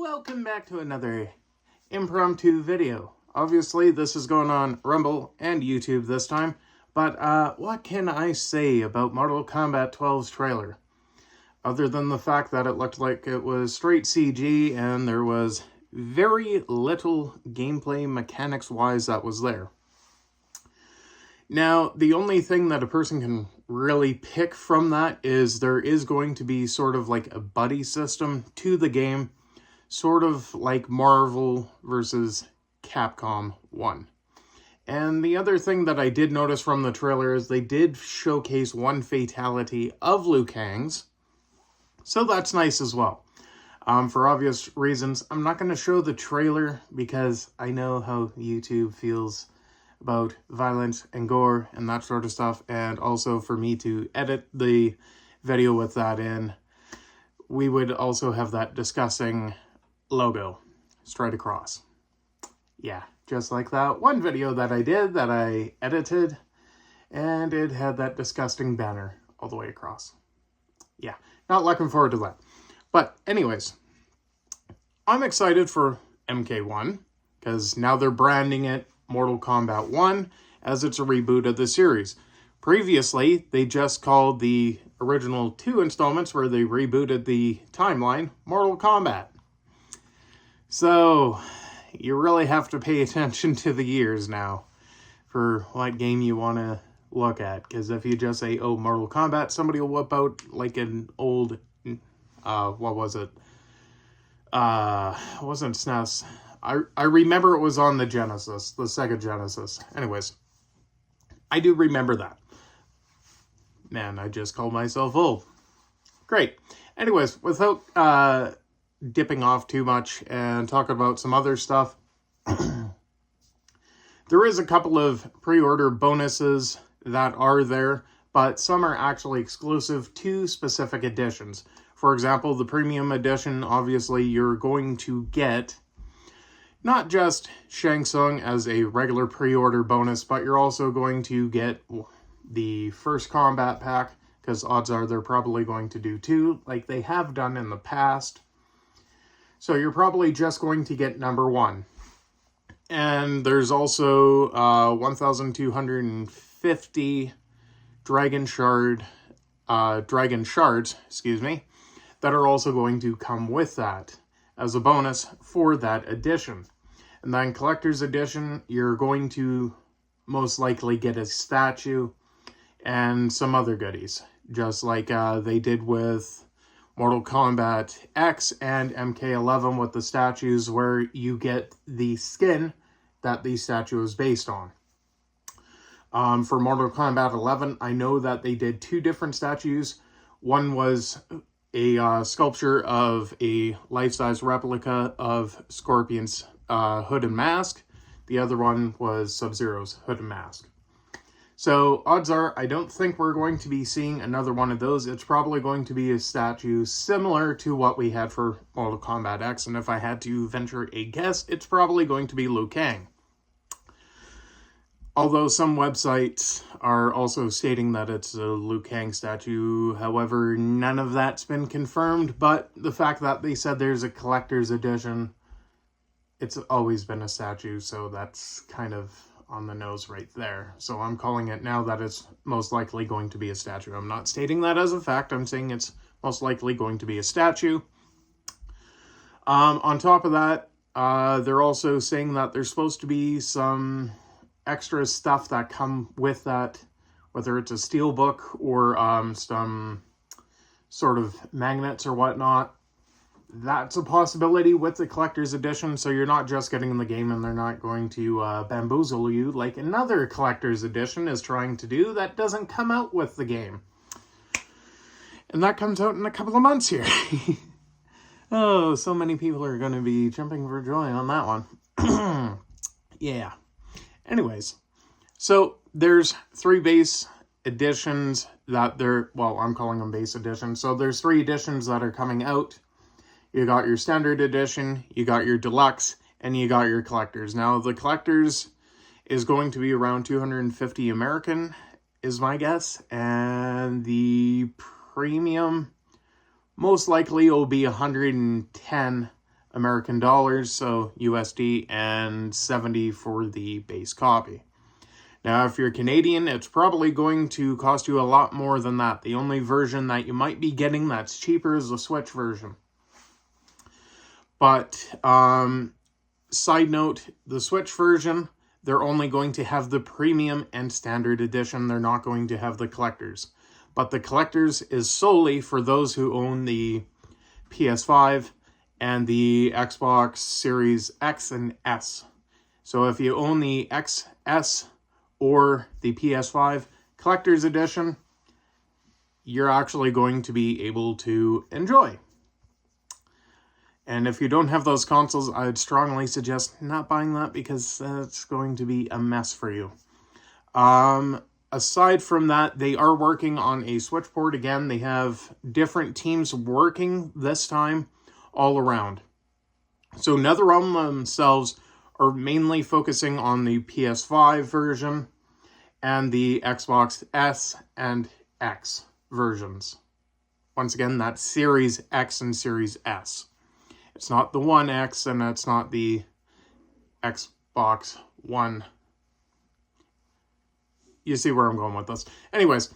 Welcome back to another impromptu video. Obviously, this is going on Rumble and YouTube this time, but what can I say about Mortal Kombat 12's trailer? Other than the fact that it looked like it was straight CG and there was very little gameplay mechanics-wise that was there. Now, the only thing that a person can really pick from that is there is going to be sort of like a buddy system to the game, sort of like Marvel versus Capcom 1. And the other thing that I did notice from the trailer is they did showcase one fatality of Liu Kang's, so that's nice as well. For obvious reasons, I'm not going to show the trailer because I know how YouTube feels about violence and gore and that sort of stuff, and also for me to edit the video with that in, we would also have that disgusting logo straight across. Yeah, just like that one video that I did that I edited, and it had that disgusting banner all the way across. Yeah, not looking forward to that. But anyways, I'm excited for MK1 because now they're branding it Mortal Kombat 1 as it's a reboot of the series. Previously, they just called the original 2 installments where they rebooted the timeline Mortal Kombat. So, you really have to pay attention to the years now for what game you want to look at. Because if you just say, oh, Mortal Kombat, somebody will whip out like an old, what was it? It wasn't SNES. I remember it was on the Genesis, the Sega Genesis. Anyways, I do remember that. Man, I just called myself old. Great. Anyways, without dipping off too much and talking about some other stuff, there is a couple of pre-order bonuses that are there, but some are actually exclusive to specific editions. For example, the Premium Edition, obviously, you're going to get not just Shang Tsung as a regular pre-order bonus, but you're also going to get the first Kombat pack, because odds are they're probably going to do 2, like they have done in the past. So you're probably just going to get number 1. And there's also 1,250 Dragon Shards, that are also going to come with that as a bonus for that edition. And then Collector's Edition, you're going to most likely get a statue and some other goodies, just like they did with Mortal Kombat X and MK11 with the statues, where you get the skin that the statue is based on. For Mortal Kombat 11, I know that they did 2 different statues. One was a sculpture of a life-size replica of Scorpion's hood and mask. The other one was Sub-Zero's hood and mask. So odds are, I don't think we're going to be seeing another one of those. It's probably going to be a statue similar to what we had for Mortal Kombat X. And if I had to venture a guess, it's probably going to be Liu Kang. Although some websites are also stating that it's a Liu Kang statue. However, none of that's been confirmed. But the fact that they said there's a collector's edition, it's always been a statue. So that's kind of on the nose right there. So I'm calling it now that it's most likely going to be a statue. I'm not stating that as a fact. I'm saying it's most likely going to be a statue. On top of that, they're also saying that there's supposed to be some extra stuff that come with that, whether it's a steel book or some sort of magnets or whatnot. That's a possibility with the collector's edition, so you're not just getting the game and they're not going to bamboozle you like another collector's edition is trying to do that doesn't come out with the game. And that comes out in a couple of months here. Oh, so many people are going to be jumping for joy on that one. Yeah. Anyways, so there's 3 base editions that I'm calling them base editions. So there's 3 editions that are coming out. You got your standard edition, you got your deluxe, and you got your collectors. Now, the collectors is going to be around 250 American, is my guess. And the premium most likely will be 110 American dollars, so USD, and 70 for the base copy. Now, if you're Canadian, it's probably going to cost you a lot more than that. The only version that you might be getting that's cheaper is the Switch version. But, side note, the Switch version, they're only going to have the premium and standard edition. They're not going to have the collectors. But the collectors is solely for those who own the PS5 and the Xbox Series X and S. So if you own the XS or the PS5 Collector's Edition, you're actually going to be able to enjoy. And if you don't have those consoles, I'd strongly suggest not buying that because it's going to be a mess for you. Aside from that, they are working on a Switch port again. They have different teams working this time all around. So NetherRealm themselves are mainly focusing on the PS5 version and the Xbox S and X versions. Once again, that's Series X and Series S. It's not the One X and it's not the Xbox One. You see where I'm going with this. Anyways,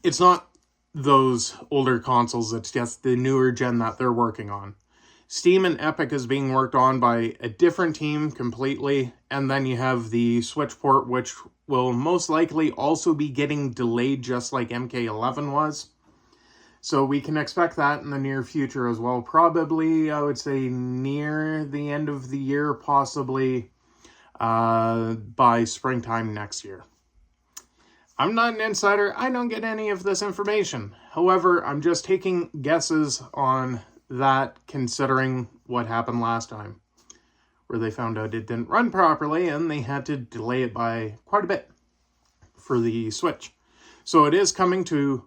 it's not those older consoles, it's just the newer gen that they're working on. Steam and Epic is being worked on by a different team completely, and then you have the Switch port, which will most likely also be getting delayed just like MK11 was. So we can expect that in the near future as well. Probably, I would say, near the end of the year, possibly by springtime next year. I'm not an insider. I don't get any of this information. However, I'm just taking guesses on that considering what happened last time, where they found out it didn't run properly and they had to delay it by quite a bit for the Switch. So it is coming to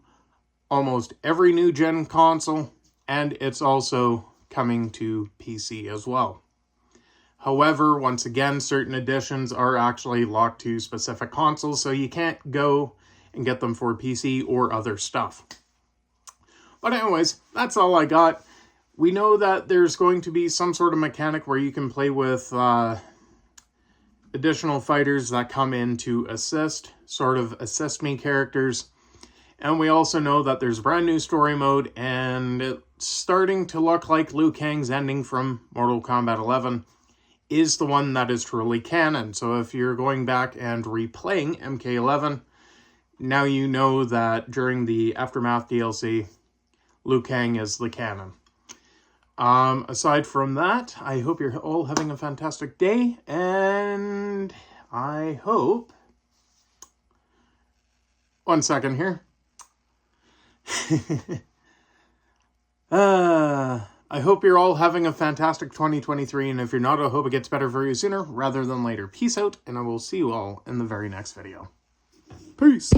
almost every new gen console, and it's also coming to PC as well. However, once again, certain editions are actually locked to specific consoles, so you can't go and get them for PC or other stuff. But anyways, that's all I got. We know that there's going to be some sort of mechanic where you can play with additional fighters that come in to assist, sort of assist me characters. And we also know that there's a brand new story mode, and it's starting to look like Liu Kang's ending from Mortal Kombat 11 is the one that is truly canon. So if you're going back and replaying MK11, now you know that during the Aftermath DLC, Liu Kang is the canon. Aside from that, I hope you're all having a fantastic day, and I hope... One second here. I hope you're all having a fantastic 2023, and if you're not, I hope it gets better for you sooner rather than later. Peace out, and I will see you all in the very next video. Peace!